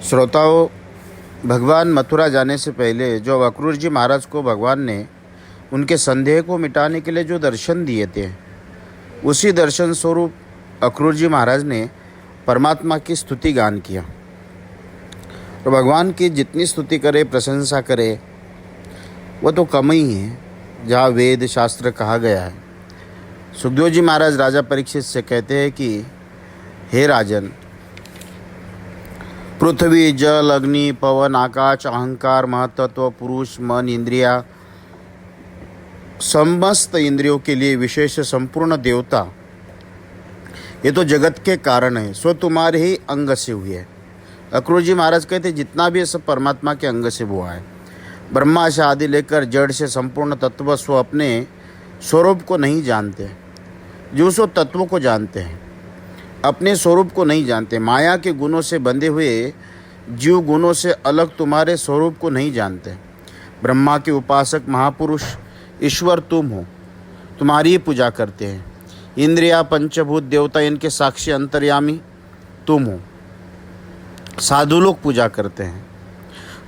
श्रोताओं, भगवान मथुरा जाने से पहले जो अक्रूर जी महाराज को भगवान ने उनके संदेह को मिटाने के लिए जो दर्शन दिए थे, उसी दर्शन स्वरूप अक्रूर जी महाराज ने परमात्मा की स्तुति गान किया। और भगवान की जितनी स्तुति करे, प्रशंसा करे, वो तो कम ही है जहाँ वेद शास्त्र कहा गया है। सुखदेव जी महाराज राजा परीक्षित से कहते हैं कि हे राजन, पृथ्वी, जल, अग्नि, पवन, आकाश, अहंकार, महतत्व, पुरुष, मन, इंद्रिया, समस्त इंद्रियों के लिए विशेष संपूर्ण देवता, ये तो जगत के कारण है, सो तुम्हारे ही अंग से हुए है। अक्रूर जी महाराज कहते जितना भी सब परमात्मा के अंग से हुआ है। ब्रह्मा से आदि लेकर जड़ से संपूर्ण तत्व स्व अपने स्वरूप को नहीं जानते, जो सो तत्व को जानते हैं, अपने स्वरूप को नहीं जानते। माया के गुणों से बंधे हुए जीव गुणों से अलग तुम्हारे स्वरूप को नहीं जानते। ब्रह्मा के उपासक महापुरुष ईश्वर तुम हो, तुम्हारी ही पूजा करते हैं। इंद्रिया, पंचभूत, देवता, इनके साक्षी अंतर्यामी तुम हो, साधु लोग पूजा करते हैं।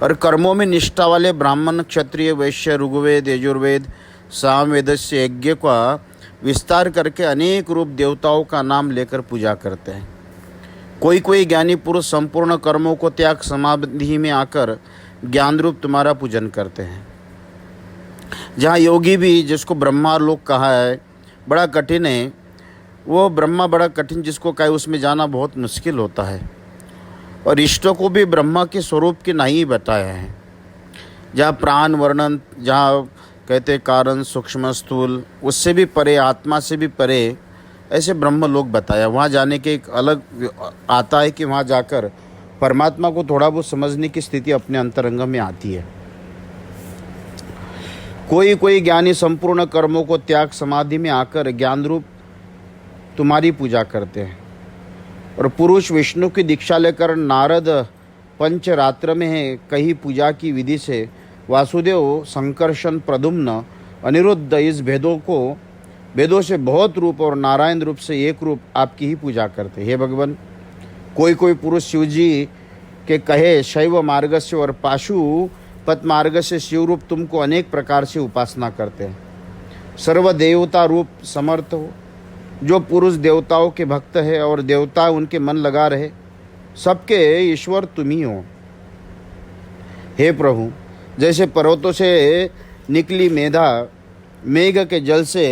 और कर्मों में निष्ठा वाले ब्राह्मण, क्षत्रिय, वैश्य, ऋग्वेद, यजुर्वेद, सामवेद से यज्ञ का विस्तार करके अनेक रूप देवताओं का नाम लेकर पूजा करते हैं। कोई ज्ञानी पुरुष संपूर्ण कर्मों को त्याग समाधि में आकर ज्ञान रूप तुम्हारा पूजन करते हैं। जहाँ योगी भी, जिसको ब्रह्मा लोक कहा है, बड़ा कठिन है, वो ब्रह्मा बड़ा कठिन जिसको कहे, उसमें जाना बहुत मुश्किल होता है। और इष्टों को भी ब्रह्मा के स्वरूप के नहीं बताया है। जहाँ प्राण वर्णन, जहाँ कहते कारण, सूक्ष्म, स्थूल, उससे भी परे, आत्मा से भी परे, ऐसे ब्रह्म लोग बताया। वहाँ जाने के एक अलग आता है कि वहाँ जाकर परमात्मा को थोड़ा बहुत समझने की स्थिति अपने अंतरंग में आती है। कोई ज्ञानी संपूर्ण कर्मों को त्याग समाधि में आकर ज्ञान रूप तुम्हारी पूजा करते हैं। और पुरुष विष्णु की दीक्षा लेकर नारद पंचरात्र में है कही पूजा की विधि से वासुदेव, संकर्षण, प्रद्युम्न, अनिरुद्ध इस भेदों से बहुत रूप और नारायण रूप से एक रूप आपकी ही पूजा करते। हे भगवान, कोई पुरुष शिव जी के कहे शैव मार्ग से और पाशुपत मार्ग से शिव रूप तुमको अनेक प्रकार से उपासना करते हैं। सर्व देवता रूप समर्थ हो, जो पुरुष देवताओं के भक्त है और देवता उनके मन लगा रहे, सबके ईश्वर तुम ही हो। हे प्रभु, जैसे पर्वतों से निकली मेघ के जल से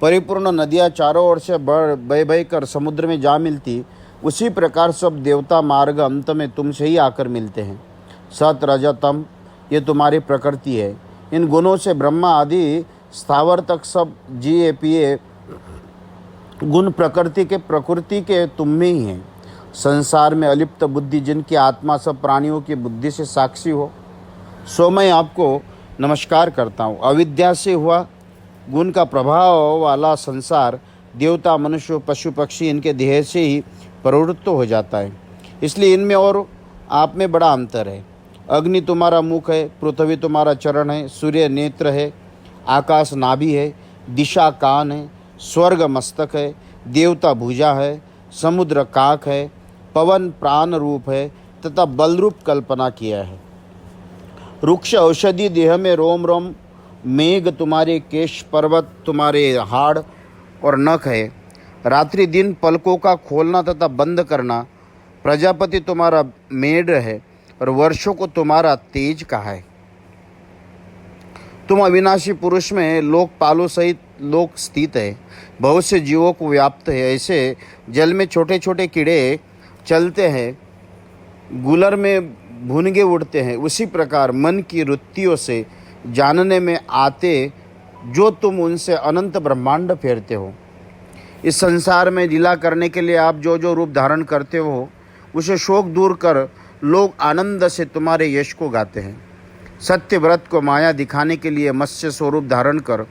परिपूर्ण नदियाँ चारों ओर से बह कर समुद्र में जा मिलती, उसी प्रकार सब देवता मार्ग अंत में तुमसे ही आकर मिलते हैं। सत, रज, तम, ये तुम्हारी प्रकृति है। इन गुणों से ब्रह्मा आदि स्थावर तक सब जिए पिए गुण प्रकृति के तुम में ही हैं। संसार में अलिप्त बुद्धि, जिनकी आत्मा सब प्राणियों की बुद्धि से साक्षी हो, सो मैं आपको नमस्कार करता हूँ। अविद्या से हुआ गुण का प्रभाव वाला संसार देवता, मनुष्य, पशु, पक्षी, इनके देह से ही प्रवृत्त हो जाता है। इसलिए इनमें और आप में बड़ा अंतर है। अग्नि तुम्हारा मुख है, पृथ्वी तुम्हारा चरण है, सूर्य नेत्र है, आकाश नाभि है, दिशा कान है, स्वर्ग मस्तक है, देवता भुजा है, समुद्र काक है, पवन प्राण रूप है तथा बल रूप कल्पना किया है। वृक्ष औषधि देह में रोम रोम, मेघ तुम्हारे केश, पर्वत तुम्हारे हाड़ और नख है। रात्रि दिन पलकों का खोलना तथा बंद करना, प्रजापति तुम्हारा मेढ़ है और वर्षों को तुम्हारा तेज कहा है। तुम अविनाशी पुरुष में लोकपालों सहित लोक स्थित है, बहुत से जीवों को व्याप्त है। ऐसे जल में छोटे छोटे कीड़े चलते हैं, गुलर में भुनगे उड़ते हैं, उसी प्रकार मन की वृत्तियों से जानने में आते जो तुम उनसे अनंत ब्रह्मांड फेरते हो। इस संसार में लीला करने के लिए आप जो रूप धारण करते हो, उसे शोक दूर कर लोग आनंद से तुम्हारे यश को गाते हैं। सत्य व्रत को माया दिखाने के लिए मत्स्य स्वरूप धारण कर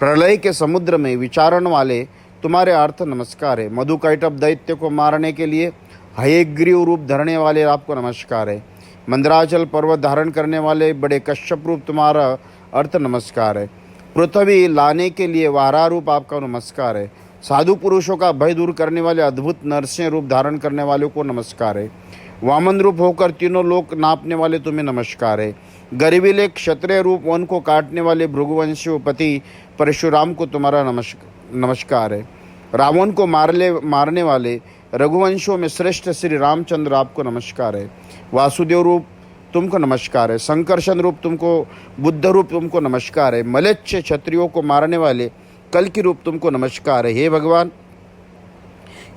प्रलय के समुद्र में विचारण वाले तुम्हारे अर्थ नमस्कार है। मधुकैटभ दैत्य को मारने के लिए हयग्रीव रूप धरने वाले आपको नमस्कार है। मंदराचल पर्वत धारण करने वाले बड़े कश्यप रूप तुम्हारा अर्थ नमस्कार है। पृथ्वी लाने के लिए वारा रूप आपका नमस्कार है। साधु पुरुषों का भय दूर करने वाले अद्भुत नरसिंह रूप धारण करने वालों को नमस्कार है। वामन रूप होकर तीनों लोक नापने वाले तुम्हें नमस्कार है। गरीबीले क्षत्रिय रूप वन को काटने वाले भृगुवंशीपति परशुराम को तुम्हारा नमस्कार है। रावण को मारने वाले रघुवंशों में श्रेष्ठ श्री रामचंद्र आपको नमस्कार है। वासुदेव रूप तुमको नमस्कार है। संकर्षण रूप तुमको, बुद्ध रूप तुमको नमस्कार है। मलेच्छ क्षत्रियों को मारने वाले कल की रूप तुमको नमस्कार है। हे भगवान,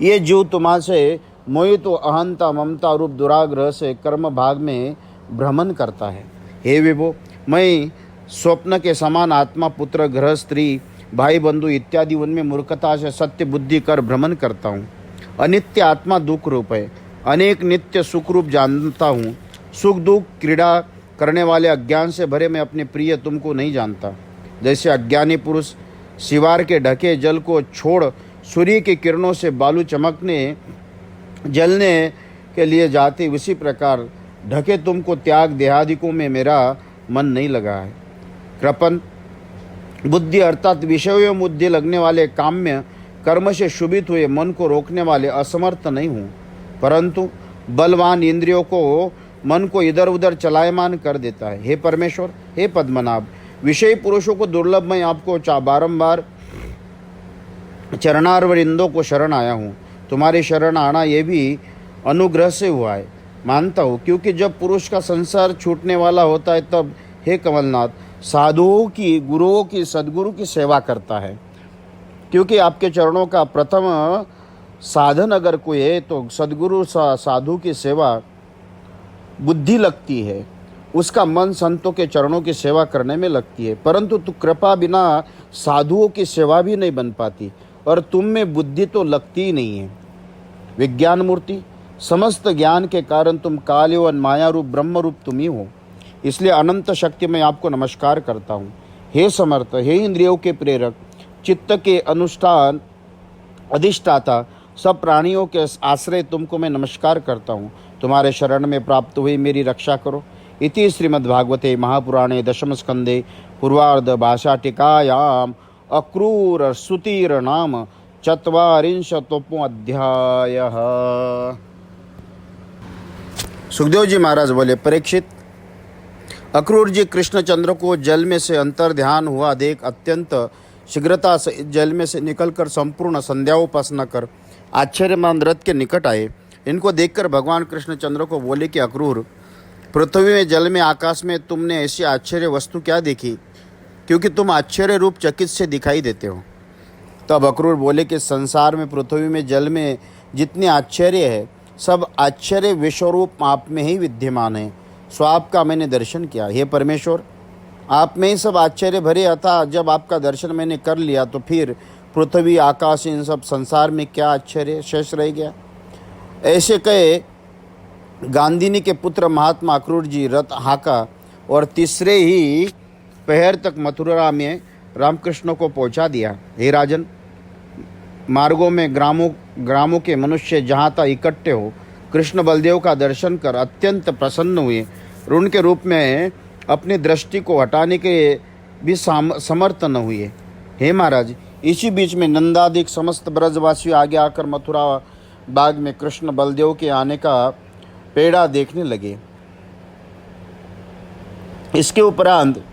ये जीव तुम्हासे मोहित तो अहंता ममता रूप दुराग्रह से कर्म भाग में भ्रमण करता है। हे विभो, मैं स्वप्न के समान आत्मा, पुत्र, ग्रह, स्त्री, भाई बंधु इत्यादि उनमें मूर्खता से सत्य बुद्धि कर भ्रमण करता हूँ। अनित्य आत्मा दुख रूप है, अनेक नित्य सुख रूप जानता हूँ। सुख दुख क्रीड़ा करने वाले अज्ञान से भरे मैं अपने प्रिय तुमको नहीं जानता। जैसे अज्ञानी पुरुष सिवार के ढके जल को छोड़ सूर्य की किरणों से बालू चमकने जलने के लिए जाते, उसी प्रकार ढके तुमको त्याग देहादिकों में मेरा मन नहीं लगा है। कृपण बुद्धि अर्थात विषयों बुद्धि लगने वाले काम्य कर्म से शुभित हुए मन को रोकने वाले असमर्थ नहीं हूँ, परंतु बलवान इंद्रियों को मन को इधर उधर चलायमान कर देता है। हे परमेश्वर, हे पद्मनाभ, विषयी पुरुषों को दुर्लभ मैं आपको बारंबार चरणारविंदों को शरण आया हूँ। तुम्हारी शरण आना ये भी अनुग्रह से हुआ है, मानता हूँ, क्योंकि जब पुरुष का संसार छूटने वाला होता है तब हे कमलनाथ साधुओं की, गुरुओं की, सदगुरु की सेवा करता है। क्योंकि आपके चरणों का प्रथम साधन अगर कोई है तो सदगुरु साधु की सेवा बुद्धि लगती है, उसका मन संतों के चरणों की सेवा करने में लगती है। परंतु तू कृपा बिना साधुओं की सेवा भी नहीं बन पाती, और तुम में बुद्धि तो लगती ही नहीं है। विज्ञान मूर्ति, समस्त ज्ञान के कारण तुम काल एवं माया रूप ब्रह्म रूप तुम ही हो, इसलिए अनंत शक्ति में आपको नमस्कार करता हूँ। हे समर्थ, हे इंद्रियों के प्रेरक, चित्त के अनुष्ठान अधिष्ठाता, सब प्राणियों के आश्रय तुमको मैं नमस्कार करता हूँ। तुम्हारे शरण में प्राप्त हुई मेरी रक्षा करो। इति श्रीमद्भागवते महापुराणे दशम स्कंदे पूर्वार्ध भाषा टीकायाम अक्रूर सुतीर नाम चत्वारिंशतोपो अध्याय। सुखदेव जी महाराज बोले, परीक्षित, अक्रूर जी कृष्णचंद्र को जल में से अंतर ध्यान हुआ देख अत्यंत शीघ्रता से जल में से निकलकर संपूर्ण संध्याउपासना कर आश्चर्यमान रथ के निकट आए। इनको देखकर भगवान कृष्णचंद्र को बोले कि अक्रूर, पृथ्वी में, जल में, आकाश में तुमने ऐसी आश्चर्य वस्तु क्या देखी, क्योंकि तुम आश्चर्य रूप चकित से दिखाई देते हो। तब अक्रूर बोले कि संसार में, पृथ्वी में, जल में जितने आश्चर्य है, सब आश्चर्य विश्वरूप आप में ही विद्यमान है। सो आपका मैंने दर्शन किया। हे परमेश्वर, आप में ही सब आश्चर्य भरे, अतः जब आपका दर्शन मैंने कर लिया तो फिर पृथ्वी, आकाश, इन सब संसार में क्या आश्चर्य शेष रह गया। ऐसे कहे गांधीनी के पुत्र महात्मा अक्रूर जी रथ हाका और तीसरे ही पहर तक मथुरा में रामकृष्ण को पहुंचा दिया। हे राजन, मार्गों में ग्रामों के मनुष्य जहाँ तक इकट्ठे हो कृष्ण बलदेव का दर्शन कर अत्यंत प्रसन्न हुए और उनके रूप में अपनी दृष्टि को हटाने के भी समर्थ न हुए। हे महाराज, इसी बीच में नंदादिक समस्त ब्रजवासी आगे आकर मथुरा बाग में कृष्ण बलदेव के आने का पेड़ा देखने लगे। इसके उपरांत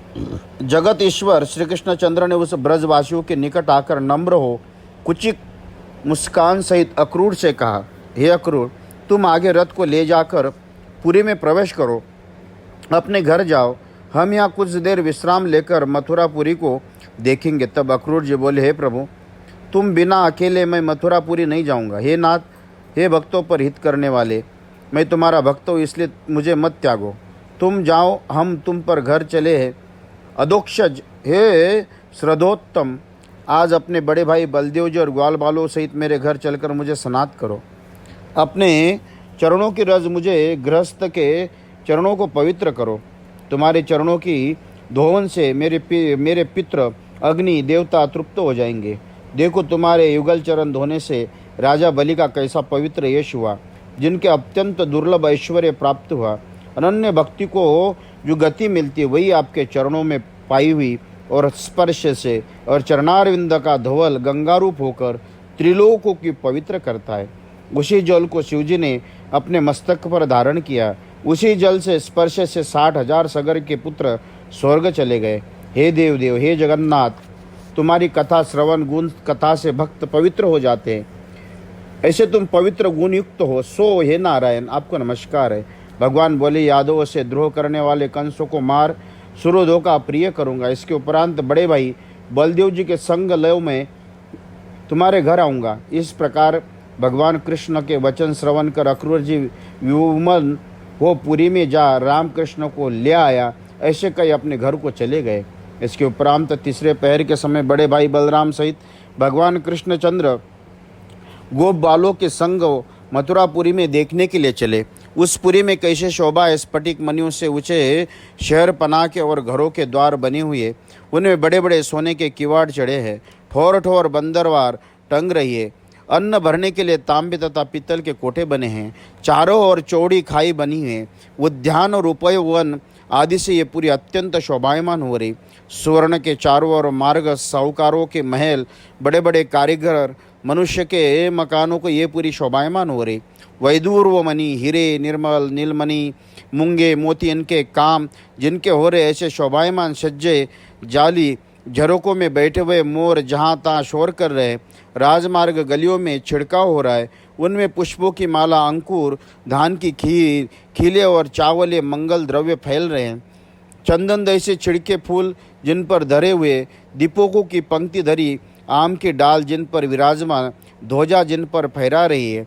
जगत ईश्वर श्री कृष्णचंद्र ने उस ब्रजवासियों के निकट आकर नम्र हो कुचित मुस्कान सहित अक्रूर से कहा, हे अक्रूर, तुम आगे रथ को ले जाकर पुरी में प्रवेश करो, अपने घर जाओ, हम यहाँ कुछ देर विश्राम लेकर मथुरापुरी को देखेंगे। तब अक्रूर जी बोले, हे प्रभु, तुम बिना अकेले मैं मथुरापुरी नहीं जाऊँगा। हे नाथ, हे भक्तों पर हित करने वाले, मैं तुम्हारा भक्त हूँ, इसलिए मुझे मत त्यागो। तुम जाओ, हम तुम पर घर चले हैं। अधोक्षज, हे श्रद्धोत्तम, आज अपने बड़े भाई बलदेव जी और ग्वाल बालों सहित मेरे घर चलकर मुझे स्नात करो। अपने चरणों की रज मुझे गृहस्थ के चरणों को पवित्र करो। तुम्हारे चरणों की धोवन से मेरे पितृ अग्नि देवता तृप्त हो जाएंगे। देखो, तुम्हारे युगल चरण धोने से राजा बलि का कैसा पवित्र यश हुआ, जिनके अत्यंत दुर्लभ ऐश्वर्य प्राप्त हुआ। अनन्य भक्ति को जो गति मिलती है वही आपके चरणों में पाई हुई और स्पर्श से, और चरणारविंद का धवल गंगारूप होकर त्रिलोकों की पवित्र करता है। उसी जल को शिवजी ने अपने मस्तक पर धारण किया। उसी जल से स्पर्श से 60,000 सगर के पुत्र स्वर्ग चले गए। हे देवदेव, हे जगन्नाथ, तुम्हारी कथा श्रवण गुण कथा से भक्त पवित्र हो जाते हैं। ऐसे तुम पवित्र गुण युक्त हो, सो हे नारायण आपको नमस्कार है। भगवान बोले, यादवों से द्रोह करने वाले कंसों को मार सुरोधों का प्रिय करूंगा। इसके उपरांत बड़े भाई बलदेव जी के संग लय में तुम्हारे घर आऊँगा। इस प्रकार भगवान कृष्ण के वचन श्रवण कर अक्रूर जी विमल हो पुरी में जा राम कृष्ण को ले आया। ऐसे कई अपने घर को चले गए। इसके उपरांत तीसरे पहर के समय बड़े भाई बलराम सहित भगवान कृष्णचंद्र गोप बालों के संग मथुरापुरी में देखने के लिए चले। उस पुरी में कैसे शोभा स्फटिक मणियों से ऊंचे शहर पनाह के और घरों के द्वार बने हुए, उनमें बड़े बड़े सोने के किवाड़ चढ़े हैं, ठोर ठोर बंदरवार टंग रही है। अन्न भरने के लिए तांबे तथा पीतल के कोठे बने हैं। चारों ओर चौड़ी खाई बनी है। उद्यान और उपवन आदि से ये पूरी अत्यंत शोभायमान हो रही। सुवर्ण के चारों ओर मार्ग, साहूकारों के महल, बड़े बड़े कारीगर, मनुष्य के मकानों को ये पूरी शोभायमान हो रही। वैदूर्व मणि, हीरे, निर्मल, नीलमणि, मूंगे, मोती, इनके काम जिनके हो रहे, ऐसे शोभायमान सज्जे जाली झरोकों में बैठे हुए मोर जहाँ तहाँ शोर कर रहे। राजमार्ग गलियों में छिड़काव हो रहा है। उनमें पुष्पों की माला, अंकुर, धान की खीर, खीले और चावले मंगल द्रव्य फैल रहे हैं। चंदन जैसे छिड़के फूल जिन पर धरे हुए, दीपकों की पंक्ति धरी, आम की डाल जिन पर विराजमान, ध्वजा जिन पर फहरा रही है,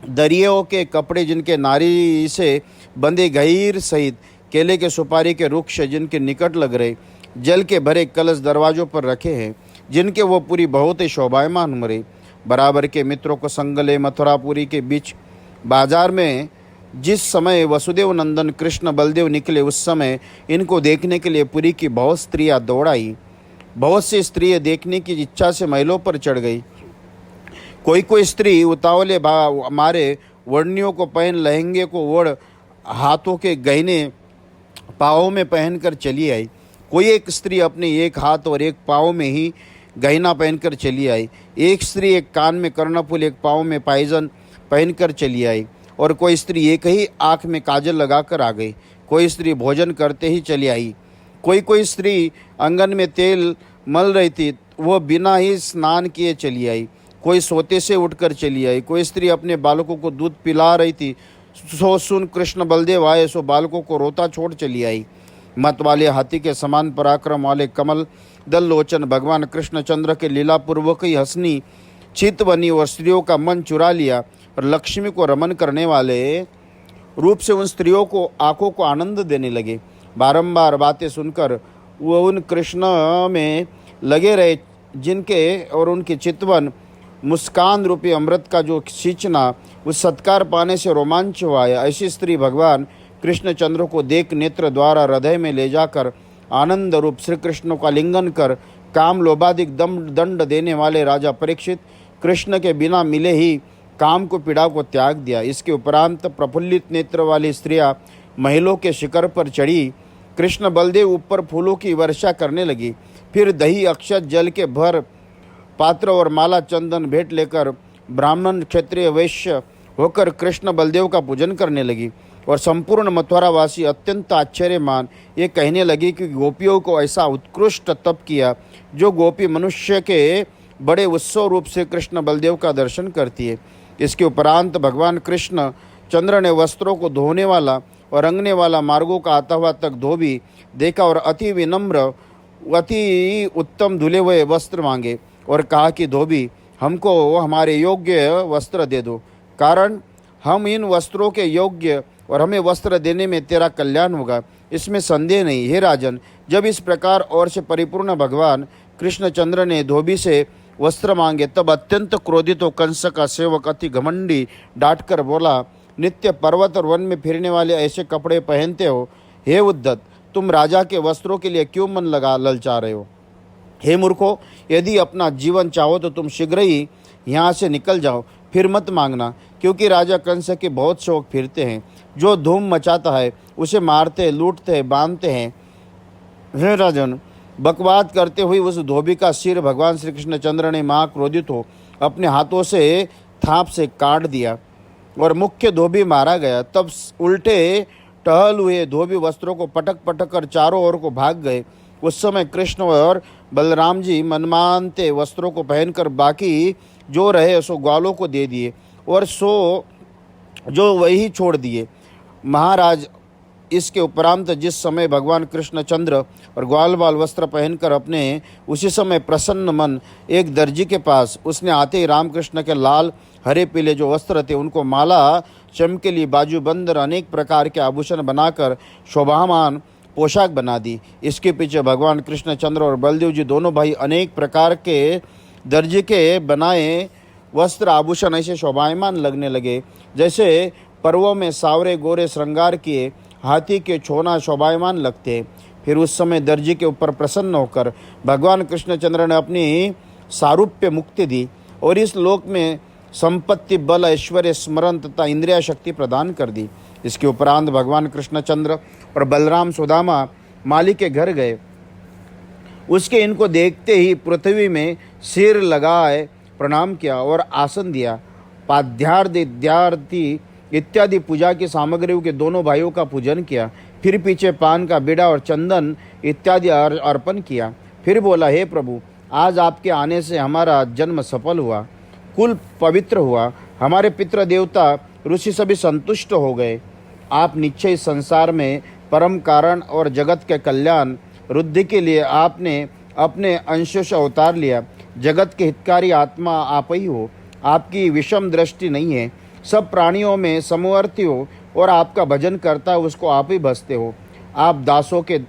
दरियों के कपड़े जिनके नारी से बंधे गहीर सहित, केले के सुपारी के वृक्ष जिनके निकट लग रहे, जल के भरे कलश दरवाजों पर रखे हैं, जिनके वो पूरी बहुत ही शोभायमान मरे। बराबर के मित्रों को संगले मथुरापुरी के बीच बाजार में जिस समय वसुदेव नंदन कृष्ण बलदेव निकले, उस समय इनको देखने के लिए पुरी की बहुत स्त्रियां दौड़ आई। बहुत सी स्त्रियां देखने की इच्छा से महलों पर चढ़ गई। कोई कोई स्त्री उतावले मारे वर्णियों को पहन लहंगे को ओढ़ हाथों के गहने पाँवों में पहनकर चली आई। कोई एक स्त्री अपने एक हाथ और एक पाँव में ही गहना पहनकर चली आई। एक स्त्री एक कान में कर्णफूल, एक पाँव में पायजन पहनकर चली आई। और कोई स्त्री एक ही आँख में काजल लगाकर आ गई। कोई स्त्री भोजन करते ही चली आई। कोई स्त्री आंगन में तेल मल रही थी, वो बिना ही स्नान किए चली आई। कोई सोते से उठकर चली आई। कोई स्त्री अपने बालकों को दूध पिला रही थी, सो सुन कृष्ण बलदेव आए, सो बालकों को रोता छोड़ चली आई। मत वाले हाथी के समान पराक्रम वाले कमल दल लोचन भगवान कृष्णचंद्र के लीलापूर्वक ही हंसनी चित बनी और स्त्रियों का मन चुरा लिया और लक्ष्मी को रमन करने वाले रूप से उन स्त्रियों को आंखों को आनंद देने लगे। बारंबार बातें सुनकर वो उन कृष्ण में लगे रहे, जिनके और उनके चितवन मुस्कान रूपी अमृत का जो सींचना, उस सत्कार पाने से रोमांच हुआ है। ऐसी स्त्री भगवान कृष्णचंद्र को देख नेत्र द्वारा हृदय में ले जाकर आनंद रूप श्री कृष्ण का लिंगन कर काम लोभाधिक दंड देने वाले राजा परीक्षित कृष्ण के बिना मिले ही काम को पीड़ा को त्याग दिया। इसके उपरांत प्रफुल्लित नेत्र वाली स्त्रियां महलों के शिखर पर चढ़ी। कृष्ण बलदेव ऊपर फूलों की वर्षा करने लगी। फिर दही, अक्षत, जल के भर पात्र और माला चंदन भेंट लेकर ब्राह्मण, क्षत्रिय, वैश्य होकर कृष्ण बलदेव का पूजन करने लगी। और संपूर्ण मथुरावासी अत्यंत आश्चर्यमान ये कहने लगी कि गोपियों को ऐसा उत्कृष्ट तप किया जो गोपी मनुष्य के बड़े उत्सव रूप से कृष्ण बलदेव का दर्शन करती है। इसके उपरांत भगवान कृष्ण चंद्र ने वस्त्रों को धोने वाला और रंगने वाला मार्गों का आता हुआ तक धोबी देखा और अति विनम्र, अति उत्तम धुले हुए वस्त्र मांगे और कहा कि धोबी, हमको हमारे योग्य वस्त्र दे दो, कारण हम इन वस्त्रों के योग्य और हमें वस्त्र देने में तेरा कल्याण होगा, इसमें संदेह नहीं। हे राजन, जब इस प्रकार और से परिपूर्ण भगवान कृष्णचंद्र ने धोबी से वस्त्र मांगे, तब अत्यंत क्रोधित हो कंस का सेवक अति घमंडी डांट कर बोला, नित्य पर्वत और वन में फिरने वाले ऐसे कपड़े पहनते हो, हे उद्धत, तुम राजा के वस्त्रों के लिए क्यों मन ललचा रहे हो? हे मूर्खो, यदि अपना जीवन चाहो तो तुम शीघ्र ही यहाँ से निकल जाओ, फिर मत मांगना, क्योंकि राजा कंस के बहुत शौक फिरते हैं। जो धूम मचाता है उसे मारते, लूटते, बांधते हैं। हे राजन, बकवाद करते हुए उस धोबी का सिर भगवान श्री कृष्णचंद्र ने महाक्रोधित हो अपने हाथों से थाप से काट दिया। और मुख्य धोबी मारा गया। तब उल्टे टहल हुए धोबी वस्त्रों को पटक पटक कर चारों ओर को भाग गए। उस समय कृष्ण और बलराम जी मनमानते वस्त्रों को पहनकर बाकी जो रहे सो ग्वालों को दे दिए और सो जो वही छोड़ दिए। महाराज, इसके उपरांत जिस समय भगवान कृष्णचंद्र और ग्वाल बाल वस्त्र पहनकर अपने उसी समय प्रसन्न मन एक दर्जी के पास, उसने आते ही रामकृष्ण के लाल हरे पीले जो वस्त्र थे उनको माला, चमकेली, बाजूबंद और अनेक प्रकार के आभूषण बनाकर शोभामान पोशाक बना दी। इसके पीछे भगवान कृष्णचंद्र और बलदेव जी दोनों भाई अनेक प्रकार के दर्जी के बनाए वस्त्र आभूषण ऐसे शोभायमान लगने लगे जैसे पर्वों में सावरे गोरे श्रृंगार किए हाथी के छोना शोभायमान लगते। फिर उस समय दर्जी के ऊपर प्रसन्न होकर भगवान कृष्णचंद्र ने अपनी सारूप्य मुक्ति दी और इस लोक में संपत्ति, बल, ऐश्वर्य, स्मरण तथा इंद्रिया शक्ति प्रदान कर दी। इसके उपरांत भगवान कृष्णचंद्र और बलराम सुदामा माली के घर गए। उसके इनको देखते ही पृथ्वी में सिर लगाए प्रणाम किया और आसन दिया। पाद्यार्थ इत्यादि पूजा की सामग्रियों के दोनों भाइयों का पूजन किया। फिर पीछे पान का बीड़ा और चंदन इत्यादि अर्पण किया। फिर बोला, हे प्रभु, आज आपके आने से हमारा जन्म सफल हुआ, कुल पवित्र हुआ, हमारे पितृ देवता ऋषि सभी संतुष्ट हो गए। आप निश्चय संसार में परम कारण और जगत के कल्याण वृद्धि के लिए आपने अपने अंशों से अवतार लिया। जगत के हितकारी आत्मा आप ही हो, आपकी विषम दृष्टि नहीं है। सब प्राणियों में समवर्ती हो और आपका भजन करता उसको आप ही भजते हो। आप दासों के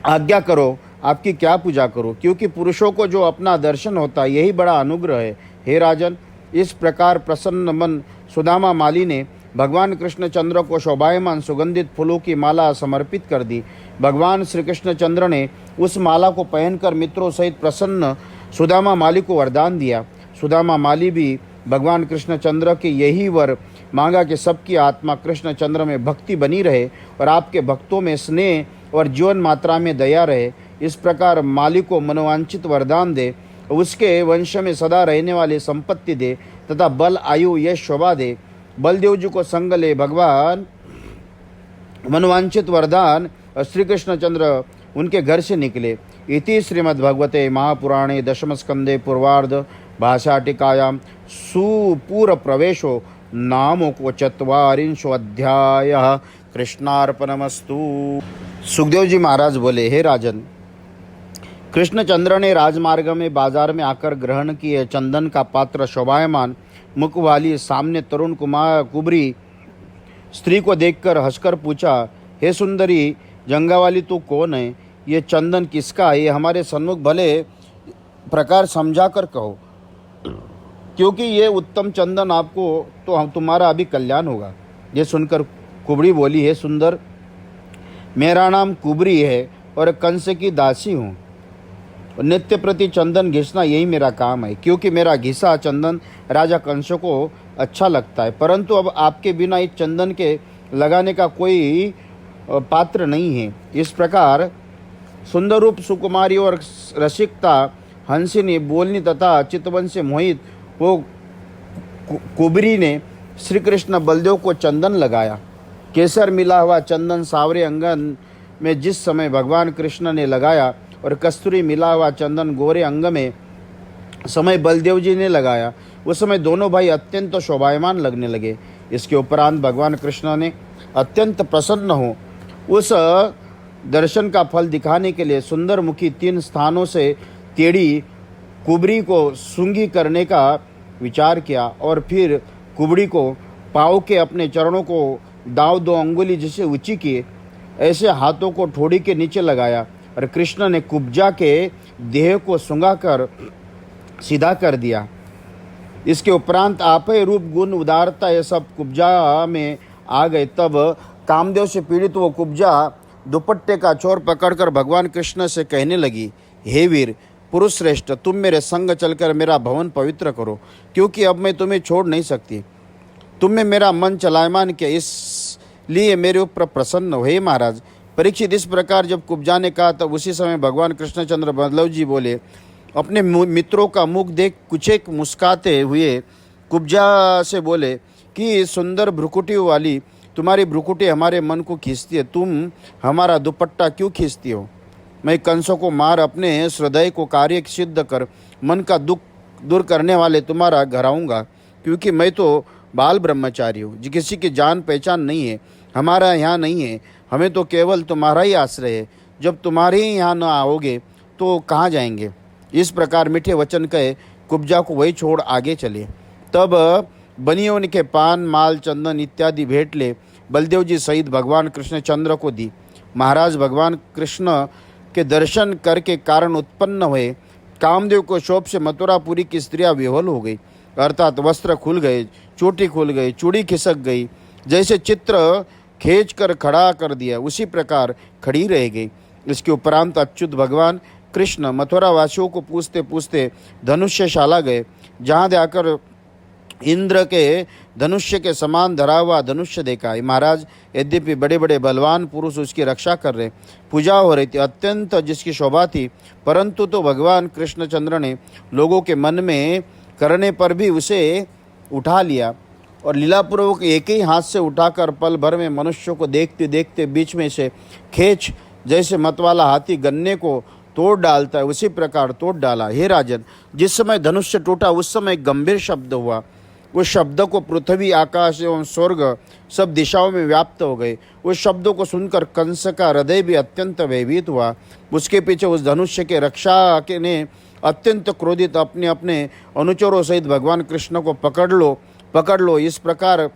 आज्ञा करो, आपकी क्या पूजा करो, क्योंकि पुरुषों को जो अपना दर्शन होता है यही बड़ा अनुग्रह है। हे राजन, इस प्रकार प्रसन्न मन सुदामा माली ने भगवान कृष्णचंद्र को शोभायमान सुगंधित फूलों की माला समर्पित कर दी। भगवान श्री कृष्णचंद्र ने उस माला को पहनकर मित्रों सहित प्रसन्न सुदामा माली को वरदान दिया। सुदामा माली भी भगवान कृष्णचंद्र के यही वर मांगा कि सबकी आत्मा कृष्णचंद्र में भक्ति बनी रहे और आपके भक्तों में स्नेह और जीवन मात्रा में दया रहे। इस प्रकार माली को मनोवांछित वरदान दे, उसके वंश में सदा रहने वाली संपत्ति दे तथा बल, आयु, यश, शोभा दे। बलदेव जी को संग ले भगवान मनोवांछित वरदान श्री कृष्णचंद्र उनके घर से निकले। इति श्रीमद्भगवते महापुराणे दशम स्कंदे पूर्वार्ध भाषाटिकायां सुपूर प्रवेशो नामको चत्वारिंशो अध्याय। कृष्णार्पणमस्तु। सुखदेव जी महाराज बोले, हे राजन, कृष्णचंद्र ने राजमार्ग में बाजार में आकर ग्रहण किए चंदन का पात्र शोभायमान मुख वाली सामने तरुण कुबरी स्त्री को देखकर हंसकर पूछा, हे सुंदरी, जंगावाली तू कौन है? ये चंदन किसका है? ये हमारे सन्मुख भले प्रकार समझा कर कहो, क्योंकि ये उत्तम चंदन आपको तो तुम्हारा अभी कल्याण होगा। ये सुनकर कुबड़ी बोली, हे सुंदर, मेरा नाम कुबरी है और कंस की दासी हूँ। नित्य प्रति चंदन घिसना यही मेरा काम है, क्योंकि मेरा घिसा चंदन राजा कंस को अच्छा लगता है। परंतु अब आपके बिना इस चंदन के लगाने का कोई पात्र नहीं है। इस प्रकार सुंदर रूप, सुकुमारी और रसिकता हंसिनी बोलनी तथा चितवन से मोहित वो कुबरी ने श्री कृष्ण बलदेव को चंदन लगाया। केसर मिला हुआ चंदन सावरे अंगन में जिस समय भगवान कृष्ण ने लगाया और कस्तूरी मिला हुआ चंदन गोरे अंग में समय बलदेव जी ने लगाया, उस समय दोनों भाई अत्यंत शोभायमान लगने लगे। इसके उपरांत भगवान कृष्ण ने अत्यंत प्रसन्न हो उस दर्शन का फल दिखाने के लिए सुंदर मुखी 3 स्थानों से टेढ़ी कुबरी को सूंघी करने का विचार किया और फिर कुबड़ी को पाँव के अपने चरणों को दाव 2 अंगुली जिसे ऊंची किए, ऐसे हाथों को ठोड़ी के नीचे लगाया और कृष्ण ने कुब्जा के देह को सूंघा कर सीधा कर दिया। इसके उपरांत आपे रूप, गुण, उदारता ये सब कुब्जा में आ गए। तब कामदेव से पीड़ित वो कुब्जा दुपट्टे का चोर पकड़कर भगवान कृष्ण से कहने लगी, हे वीर पुरुष श्रेष्ठ, तुम मेरे संग चलकर मेरा भवन पवित्र करो, क्योंकि अब मैं तुम्हें छोड़ नहीं सकती। तुमने मेरा मन चलायमान किया, इसलिए मेरे ऊपर प्रसन्न हो। हे महाराज परीक्षित, इस प्रकार जब कुब्जा ने कहा तब उसी समय भगवान कृष्णचंद्र बलदेव जी बोले, अपने मित्रों का मुख देख कुछेक मुस्काते हुए कुब्जा से बोले, कि सुंदर भ्रुकुटी वाली तुम्हारी भ्रुकुटी हमारे मन को खींचती है, तुम हमारा दुपट्टा क्यों खींचती हो? मैं कंसों को मार अपने हृदय को कार्य सिद्ध कर मन का दुख दूर करने वाले तुम्हारा घर आऊँगा, क्योंकि मैं तो बाल ब्रह्मचारी हूँ, किसी की जान पहचान नहीं है, हमारा यहाँ नहीं है, हमें तो केवल तुम्हारा ही आश्रय है। जब तुम्हारे ही यहाँ न आओगे तो कहाँ जाएंगे? इस प्रकार मीठे वचन कहे कुब्जा को वही छोड़ आगे चले। तब बनियों के पान माल चंदन इत्यादि भेंट ले बलदेव जी सहित भगवान कृष्णचंद्र को दी। महाराज भगवान कृष्ण के दर्शन करके कारण उत्पन्न हुए कामदेव को शोभ से मथुरापुरी की स्त्रियां विह्वल हो गई, अर्थात वस्त्र खुल गए, चोटी खुल गई, चूड़ी खिसक गई, जैसे चित्र खींच कर खड़ा कर दिया उसी प्रकार खड़ी रह गई। इसके उपरांत अच्युत भगवान कृष्ण मथुरावासियों को पूछते पूछते धनुष्यशाला गए, जहाँ जाकर इंद्र के धनुष्य के समान धरा हुआ धनुष्य देखा। महाराज यद्यपि बड़े बड़े बलवान पुरुष उसकी रक्षा कर रहे, पूजा हो रही थी, अत्यंत जिसकी शोभा थी, परंतु तो भगवान कृष्णचंद्र ने लोगों के मन में करने पर भी उसे उठा लिया और लीलापूर्वक एक ही हाथ से उठाकर पल भर में मनुष्यों को देखते देखते बीच में से खींच, जैसे मतवाला हाथी गन्ने को तोड़ डालता है उसी प्रकार तोड़ डाला। हे राजन, जिस समय धनुष्य टूटा उस समय गंभीर शब्द हुआ। उस शब्द को पृथ्वी आकाश एवं स्वर्ग सब दिशाओं में व्याप्त हो गए। उस शब्दों को सुनकर कंस का हृदय भी अत्यंत भयभीत हुआ। उसके पीछे उस धनुष्य के रक्षा के ने अत्यंत क्रोधित अपने अपने अनुचरों सहित भगवान कृष्ण को पकड़ लो इस प्रकार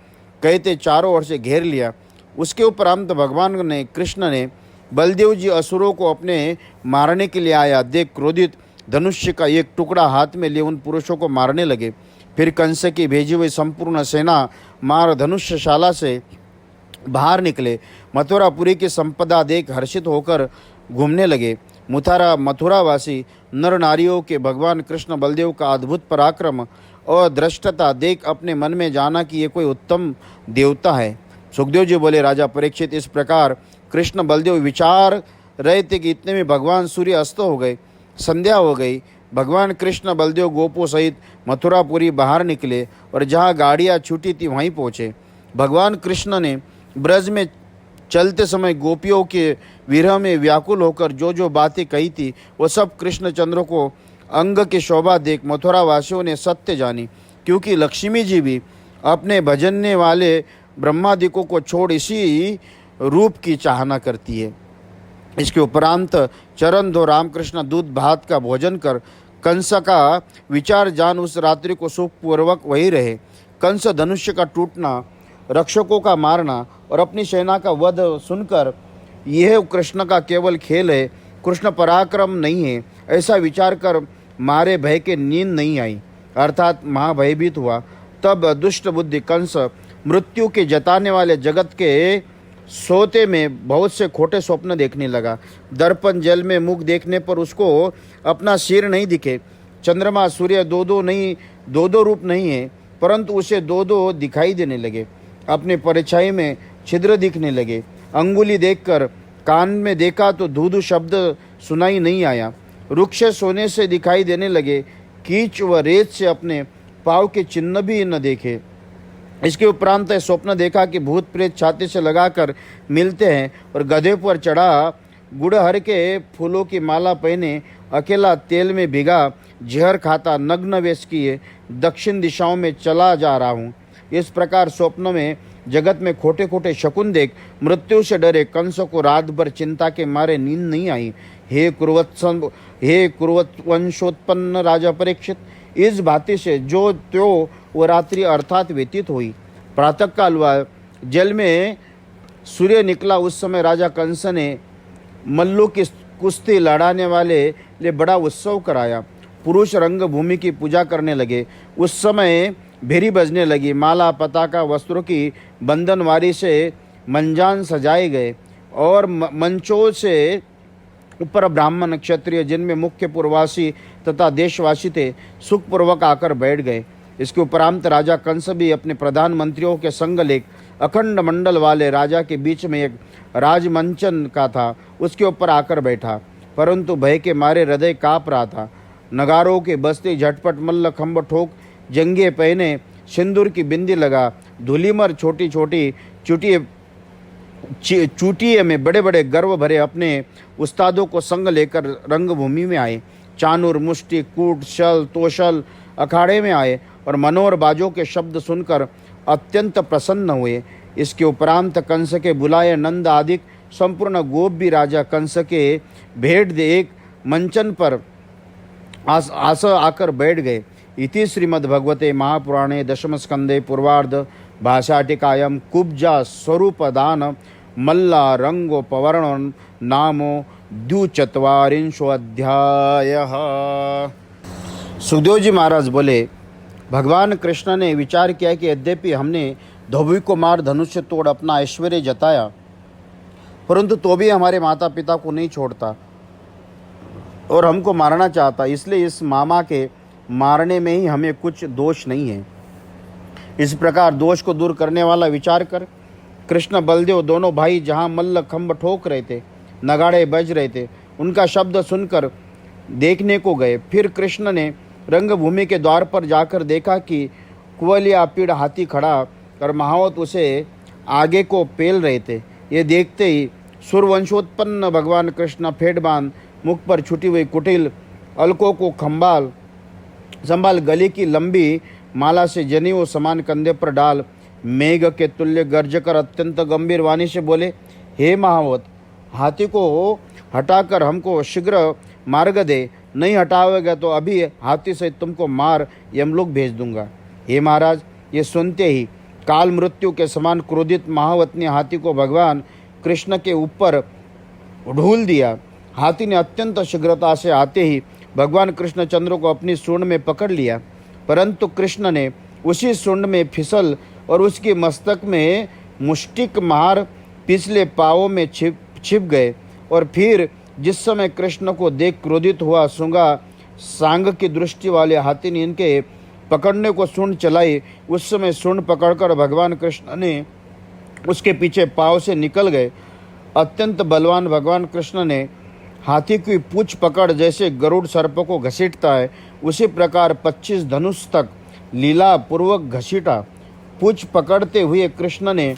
कहते चारों ओर से घेर लिया। उसके उपरांत भगवान ने कृष्ण ने बलदेव जी असुरों को अपने मारने के लिए आया देख क्रोधित धनुष्य का एक टुकड़ा हाथ में लिए उन पुरुषों को मारने लगे। फिर कंस की भेजी हुई संपूर्ण सेना मार धनुष्यशाला से बाहर निकले। मथुरापुरी की संपदा देख हर्षित होकर घूमने लगे। मथुरावासी नर नारियों के भगवान कृष्ण बलदेव का अद्भुत पराक्रम और दृष्टता देख अपने मन में जाना कि ये कोई उत्तम देवता है। सुखदेव जी बोले, राजा परीक्षित, इस प्रकार कृष्ण बलदेव विचार रहे थे कि इतने में भगवान सूर्य अस्त हो गए, संध्या हो गई। भगवान कृष्ण बलदेव गोपों सहित मथुरापुरी बाहर निकले और जहाँ गाड़ियाँ छूटी थी वहीं पहुँचे। भगवान कृष्ण ने ब्रज में चलते समय गोपियों के विरह में व्याकुल होकर जो जो बातें कही थी वो सब कृष्णचंद्र को अंग की शोभा देख मथुरावासियों ने सत्य जानी, क्योंकि लक्ष्मी जी भी अपने भजनने वाले ब्रह्मादिकों को छोड़ इसी रूप की चाहना करती है। इसके उपरांत चरण धो रामकृष्ण दूध भात का भोजन कर कंस का विचार जान उस रात्रि को सुखपूर्वक वही रहे। कंस धनुष्य का टूटना, रक्षकों का मारना और अपनी सेना का वध सुनकर यह कृष्ण का केवल खेल है, कृष्ण पराक्रम नहीं है, ऐसा विचार कर मारे भय के नींद नहीं आई, अर्थात महाभयभीत हुआ। तब दुष्ट बुद्धि कंस मृत्यु के जताने वाले जगत के सोते में बहुत से खोटे स्वप्न देखने लगा। दर्पण जल में मुख देखने पर उसको अपना सिर नहीं दिखे, चंद्रमा सूर्य दो दो रूप नहीं है, परंतु उसे दो दिखाई देने लगे। अपने परछाई में छिद्र दिखने लगे। अंगुली देखकर कान में देखा तो धूधू शब्द सुनाई नहीं आया। वृक्ष सोने से दिखाई देने लगे, कीच व रेत से अपने पाँव के चिन्ह भी न देखे। इसके उपरांत स्वप्न देखा कि भूत प्रेत छाती से लगाकर मिलते हैं और गधे पर चढ़ा गुड़हर के फूलों की माला पहने अकेला तेल में भिगा जहर खाता नग्न वेश किए दक्षिण दिशाओं में चला जा रहा हूँ। इस प्रकार स्वप्न में जगत में खोटे खोटे शकुन देख मृत्यु से डरे कंस को रात भर चिंता के मारे नींद नहीं आई। हे कुरुवंशोत्पन्न राजा परीक्षित, इस भांति से जो त्यो वो रात्रि अर्थात व्यतीत हुई। प्रातःकाल हुआ, जल में सूर्य निकला। उस समय राजा कंस ने मल्लों की कुश्ती लड़ाने वाले लिए बड़ा उत्सव कराया। पुरुष रंग भूमि की पूजा करने लगे। उस समय भेरी बजने लगी। माला पताका वस्त्रों की बंधनवारी से मंजान सजाए गए और मंचों से ऊपर ब्राह्मण क्षत्रिय जिनमें मुख्य पुरवासी तथा देशवासी थे सुखपूर्वक आकर बैठ गए। इसके उपरांत राजा कंस भी अपने प्रधानमंत्रियों के संग लेख अखंड मंडल वाले राजा के बीच में एक राजमंचन का था, उसके ऊपर आकर बैठा, परंतु भय के मारे हृदय काँप रहा था। नगारों के बजते झटपट मल्ल खम्भ ठोक जंगे पहने सिंदूर की बिंदी लगा, धूलीमर छोटी छोटी चूटिए में बड़े बड़े गर्व भरे अपने उस्तादों को संग लेकर रंगभूमि में आए। चानूर, मुष्टि, कूट, शल, तोशल अखाड़े में आए और मनोहर बाजों के शब्द सुनकर अत्यंत प्रसन्न हुए। इसके उपरांत कंस के बुलाए नंद आदि संपूर्ण गोप भी राजा कंस के भेंट दे एक मंचन पर आस आकर बैठ गए। इति श्रीमद्भगवते महापुराणे दशम स्कंदे पूर्वार्ध भाषाटिकायां कुब्जा स्वरूपदान मल्ला रंगोपवर्ण नामो द्विचत्वारिंशो अध्यायः। सुखदेव जी महाराज बोले, भगवान कृष्ण ने विचार किया कि यद्यपि हमने धोबी को मार धनुष तोड़ अपना ऐश्वर्य जताया, परंतु तो भी हमारे माता पिता को नहीं छोड़ता और हमको मारना चाहता, इसलिए इस मामा के मारने में ही हमें कुछ दोष नहीं है। इस प्रकार दोष को दूर करने वाला विचार कर कृष्ण बलदेव दोनों भाई जहाँ मल्ल खम्भ ठोक रहे थे, नगाड़े बज रहे थे, उनका शब्द सुनकर देखने को गए। फिर कृष्ण ने रंगभूमि के द्वार पर जाकर देखा कि कुवलिया पीड़ हाथी खड़ा और महावत उसे आगे को पेल रहे थे। ये देखते ही सुरवंशोत्पन्न भगवान कृष्ण फेट बांध मुख पर छुटी हुई कुटिल अलकों को संभाल गले की लंबी माला से जनेऊ समान कंधे पर डाल मेघ के तुल्य गर्ज कर अत्यंत गंभीर वाणी से बोले, हे महावत, हाथी को हटाकर हमको शीघ्र मार्ग दे, नहीं हटाओगे तो अभी हाथी से तुमको मार यमलोक भेज दूंगा। हे महाराज, ये सुनते ही काल मृत्यु के समान क्रोधित महावत ने हाथी को भगवान कृष्ण के ऊपर ढूल दिया। हाथी ने अत्यंत शीघ्रता से आते ही भगवान कृष्णचंद्र को अपनी सूंड में पकड़ लिया, परंतु कृष्ण ने उसी सूंड में फिसल और उसके मस्तक में मुष्टिक मार पिछले पाँवों में छिप गए। और फिर जिस समय कृष्ण को देख क्रोधित हुआ सूंगा सांग की दृष्टि वाले हाथी ने इनके पकड़ने को सूंड चलाई, उस समय सूंड पकड़कर भगवान कृष्ण ने उसके पीछे पाँव से निकल गए। अत्यंत बलवान भगवान कृष्ण ने हाथी की पूंछ पकड़ जैसे गरुड़ सर्प को घसीटता है, उसी प्रकार 25 धनुष तक लीला पूर्वक घसीटा। पूंछ पकड़ते हुए कृष्ण ने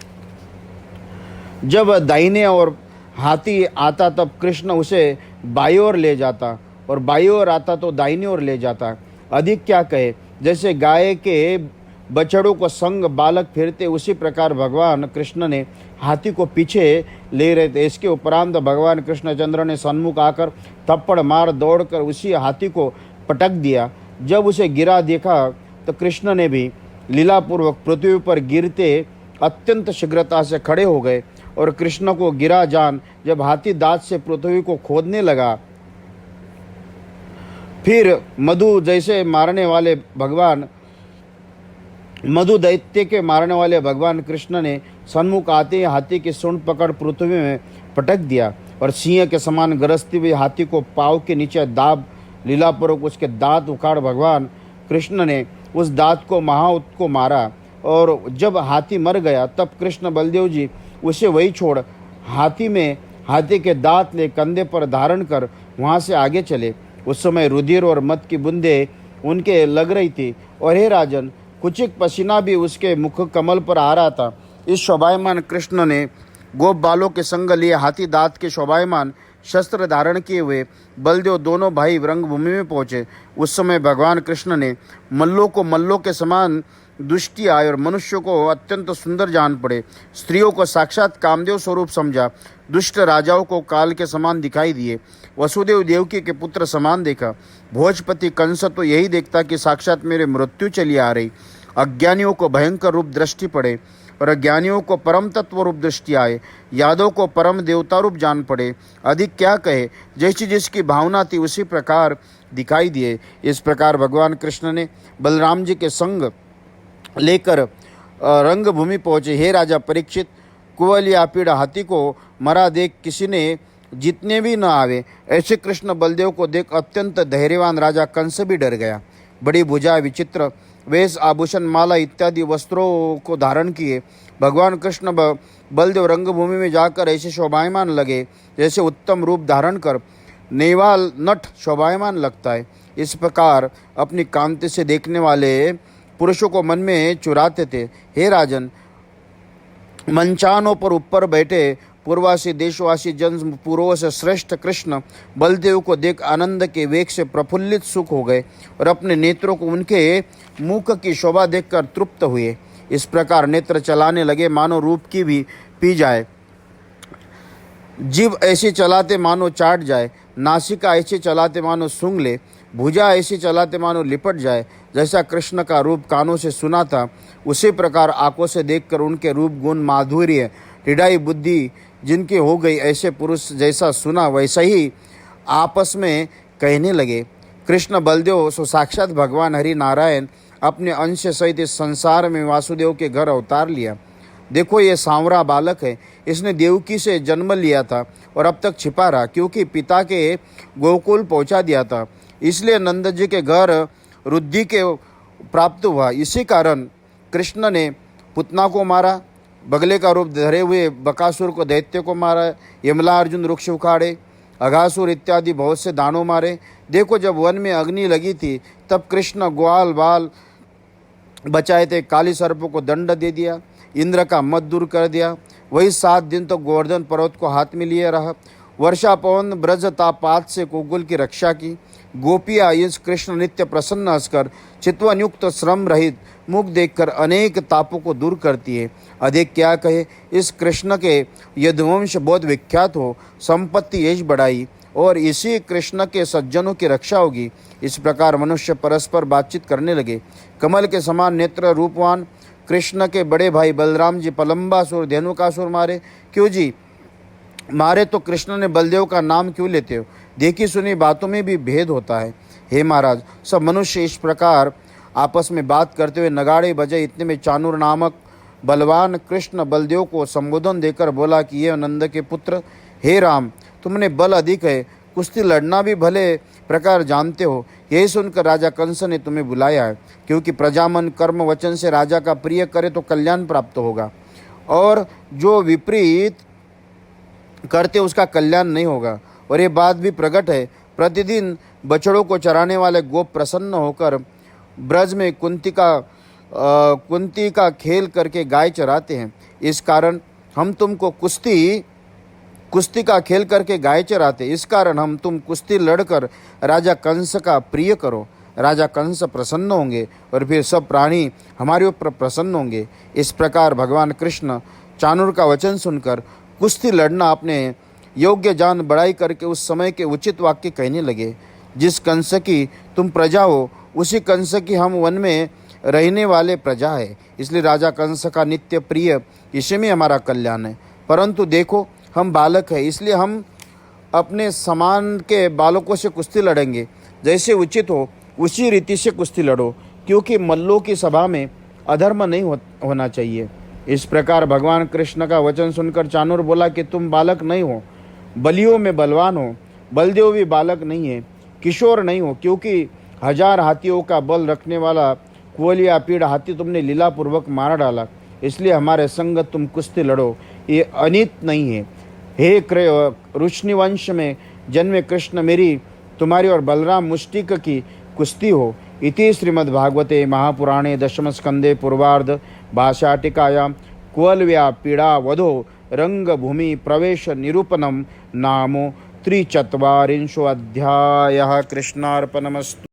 जब दाहिने ओर हाथी आता तब कृष्ण उसे बाईं ओर ले जाता और बाईं ओर आता तो दाहिनी ओर ले जाता। अधिक क्या कहे, जैसे गाय के बछड़ों को संग बालक फिरते, उसी प्रकार भगवान कृष्ण ने हाथी को पीछे ले रहे थे। इसके उपरांत भगवान कृष्णचंद्र ने सन्मुख आकर थप्पड़ मार दौड़कर उसी हाथी को पटक दिया। जब उसे गिरा देखा तो कृष्ण ने भी लीलापूर्वक पृथ्वी पर गिरते अत्यंत शीघ्रता से खड़े हो गए और कृष्ण को गिरा जान जब हाथी दांत से पृथ्वी को खोदने लगा, फिर मधु दैत्य के मारने वाले भगवान कृष्ण ने सन्मुख आते ही हाथी की सूंड पकड़ पृथ्वी में पटक दिया और सिंह के समान गरजते हुए हाथी को पाँव के नीचे दाब लीलापूर्वक उसके दांत उखाड़ भगवान कृष्ण ने उस दांत को महाउत को मारा। और जब हाथी मर गया तब कृष्ण बलदेव जी उसे वही छोड़ हाथी के दांत ले कंधे पर धारण कर वहाँ से आगे चले। उस समय रुधिर और मद की बूंदें उनके लग रही थी और हे राजन, कुचिक पसीना भी उसके मुख कमल पर आ रहा था। इस शोभायमान कृष्ण ने गोप बालों के संग लिए हाथी दांत के शोभायमान शस्त्र धारण किए हुए बलदेव दोनों भाई रंगभूमि में पहुँचे। उस समय भगवान कृष्ण ने मल्लों के समान दृष्टि आए और मनुष्य को अत्यंत सुंदर जान पड़े। स्त्रियों को साक्षात कामदेव स्वरूप समझा। दुष्ट राजाओं को काल के समान दिखाई दिए। वसुदेव देवकी के पुत्र समान देखा। भोजपति कंस तो यही देखता कि साक्षात मेरे मृत्यु चली आ रही। अज्ञानियों को भयंकर रूप दृष्टि पड़े और अज्ञानियों को परम तत्व रूप दृष्टि आए। यादव को परम देवता रूप जान पड़े। अधिक क्या कहे, जैसी जिसकी भावना थी उसी प्रकार दिखाई दिए। इस प्रकार भगवान कृष्ण ने बलराम जी के संग लेकर रंगभूमि पहुँचे। हे राजा परीक्षित, कुवलिया पीड़ हाथी को मरा देख किसी ने जितने भी न आवे। ऐसे कृष्ण बलदेव को देख अत्यंत धैर्यवान राजा कंस भी डर गया। बड़ी भुजा, विचित्र वेश, आभूषण, माला इत्यादि वस्त्रों को धारण किए भगवान कृष्ण बलदेव रंगभूमि में जाकर ऐसे शोभायमान लगे जैसे उत्तम रूप धारण कर नेवाल नट शोभायमान लगता है। इस प्रकार अपनी कांति से देखने वाले पुरुषों को मन में चुराते थे। हे राजन, मंचानों पर ऊपर बैठे पूर्वासी देशवासी जन पूर्वों से श्रेष्ठ कृष्ण बलदेव को देख आनंद के वेग से प्रफुल्लित सुख हो गए और अपने नेत्रों को उनके मुख की शोभा देखकर तृप्त हुए। इस प्रकार नेत्र चलाने लगे मानो रूप की भी पी जाए, जीभ ऐसे चलाते मानो चाट जाए, नासिका ऐसे चलाते मानो सूंघ ले, भुजा ऐसे चलाते मानो लिपट जाए। जैसा कृष्ण का रूप कानों से सुना था, उसी प्रकार आंखों से देखकर उनके रूप गुण माधुर्य हृदय बुद्धि जिनकी हो गई, ऐसे पुरुष जैसा सुना वैसा ही आपस में कहने लगे। कृष्ण बलदेव सो साक्षात भगवान हरि नारायण अपने अंश सहित इस संसार में वासुदेव के घर अवतार लिया। देखो, ये सांवरा बालक है, इसने देवकी से जन्म लिया था और अब तक छिपा रहा, क्योंकि पिता के गोकुल पहुंचा दिया था, इसलिए नंद जी के घर रुद्धि के प्राप्त हुआ। इसी कारण कृष्ण ने पुतना को मारा, बगले का रूप धरे हुए बकासुर को दैत्य को मारा, यमला अर्जुन वृक्ष उखाड़े, अघासुर इत्यादि बहुत से दानों मारे। देखो, जब वन में अग्नि लगी थी तब कृष्ण ग्वाल बाल बचाए थे, काली सर्प को दंड दे दिया, इंद्र का मत दूर कर दिया। वही 7 दिन तो गोवर्धन पर्वत को हाथ में लिए रहा। वर्षा पवन ब्रज तापात से गोकुल की रक्षा की। गोपियाँ इस कृष्ण नित्य प्रसन्न हंसकर चितवन युक्त श्रम रहित मुख देखकर अनेक तापों को दूर करती है। अधिक क्या कहे, इस कृष्ण के यदुवंश बहुत विख्यात हो, संपत्ति यश बढ़ाई और इसी कृष्ण के सज्जनों की रक्षा होगी। इस प्रकार मनुष्य परस्पर बातचीत करने लगे। कमल के समान नेत्र रूपवान कृष्ण के बड़े भाई बलराम जी पलम्बासुर धेनुकासुर मारे। क्यों जी मारे, तो कृष्ण ने बलदेव का नाम क्यों लेते हो? देखी सुनी बातों में भी भेद होता है। हे महाराज, सब मनुष्य इस प्रकार आपस में बात करते हुए नगाड़े बजे। इतने में चाणूर नामक बलवान कृष्ण बलदेव को संबोधन देकर बोला कि ये नंद के पुत्र, हे राम, तुमने बल अधिक है, कुश्ती लड़ना भी भले प्रकार जानते हो। यही सुनकर राजा कंस ने तुम्हें बुलाया है, क्योंकि प्रजामन कर्म वचन से राजा का प्रिय करे तो कल्याण प्राप्त होगा, और जो विपरीत करते उसका कल्याण नहीं होगा। और ये बात भी प्रकट है, प्रतिदिन बछड़ों को चराने वाले गोप प्रसन्न होकर ब्रज में कुंती का खेल करके गाय चराते हैं। इस कारण हम तुमको कुश्ती का खेल करके गाय चराते। इस कारण हम तुम कुश्ती लड़कर राजा कंस का प्रिय करो। राजा कंस प्रसन्न होंगे और फिर सब प्राणी हमारे ऊपर प्रसन्न होंगे। इस प्रकार भगवान कृष्ण चाणूर का वचन सुनकर कुश्ती लड़ना अपने योग्य जान बढ़ाई करके उस समय के उचित वाक्य कहने लगे। जिस कंस की तुम प्रजा हो, उसी कंस की हम वन में रहने वाले प्रजा है, इसलिए राजा कंस का नित्य प्रिय, इसी में हमारा कल्याण है। परंतु देखो, हम बालक हैं, इसलिए हम अपने समान के बालकों से कुश्ती लड़ेंगे। जैसे उचित हो उसी रीति से कुश्ती लड़ो, क्योंकि मल्लों की सभा में अधर्म नहीं होना चाहिए। इस प्रकार भगवान कृष्ण का वचन सुनकर चाणूर बोला कि तुम बालक नहीं हो, बलियों में बलवान हो। बलदेव भी बालक नहीं है, किशोर नहीं हो, क्योंकि 1000 हाथियों का बल रखने वाला कुवलिया पीड़ हाथी तुमने लीलापूर्वक मार डाला, इसलिए हमारे संग तुम कुश्ती लड़ो, ये अनित नहीं है। हे ऋष्णिवंश में जन्मे कृष्ण, मेरी तुम्हारी और बलराम मुष्टिक की कुश्ती हो। इति श्रीमद्भागवते महापुराणे दशम स्कंदे पूर्वार्ध भाषाटिकायां कुवलव्या पीड़ा वधो रंगभूमि प्रवेश निरूपणम नामो 43 अध्यायः। कृष्णार्पणमस्तु।